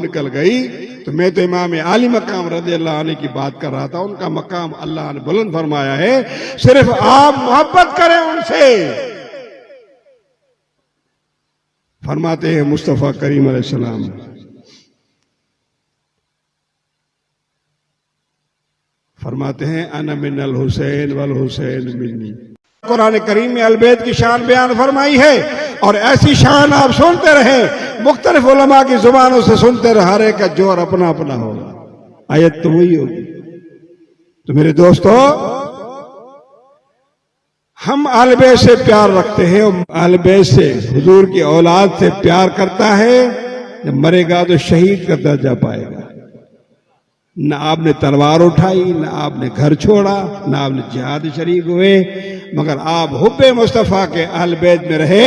निकल गई तो मैं तो इमाम आली मकाम रज़ियल्लाहु अन्हु की बात कर रहा था। उनका मकाम अल्लाह ने बुलंद फरमाया है। सिर्फ आप मोहब्बत करें उनसे। फरमाते हैं मुस्तफ़ा करीम अलैहिस्सलाम, फरमाते हैं अना मिनल हुसैन वल हुसैन मिन्नी। कुरान करीम में अलबैत की शान बयान फरमाई है और ऐसी शान आप सुनते रहे, मुख्तलिफ उलमा की जुबानों से सुनते रहे, हर एक का जोर अपना अपना होगा। आयत तो वही होगी। तो मेरे दोस्तों, हम अलबैत से प्यार रखते हैं। अलबैत से, हुजूर की औलाद से प्यार करता है, जब मरेगा तो शहीद का दर्जा पाएगा। न आपने तलवार उठाई, न आपने घर छोड़ा, न आपने जिहाद शरीक हुए, मगर आप हुब्बे मुस्तफ़ा के अहल बैत में रहे,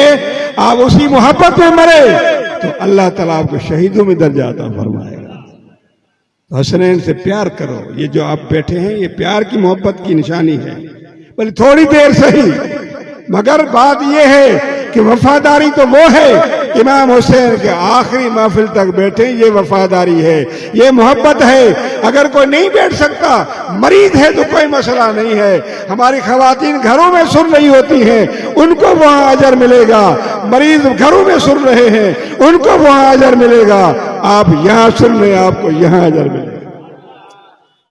आप उसी मोहब्बत में मरे, तो अल्लाह ताला आपको शहीदों में दर्जा अता फरमाएगा। तो हसनैन से प्यार करो। ये जो आप बैठे हैं, ये प्यार की मोहब्बत की निशानी है। बल्कि थोड़ी देर सही, मगर बात यह है कि वफादारी तो वो है इमाम हुसैन के आखिरी महफिल तक बैठे, ये वफादारी है, ये मोहब्बत है। अगर कोई नहीं बैठ सकता, मरीज है, तो कोई मसला नहीं है। हमारी खवातीन घरों में सुन रही होती हैं, उनको वहां अजर मिलेगा। मरीज घरों में सुन रहे हैं, उनको वहां अजर मिलेगा। आप यहां सुन रहे हैं, आपको यहां अजर मिलेगा।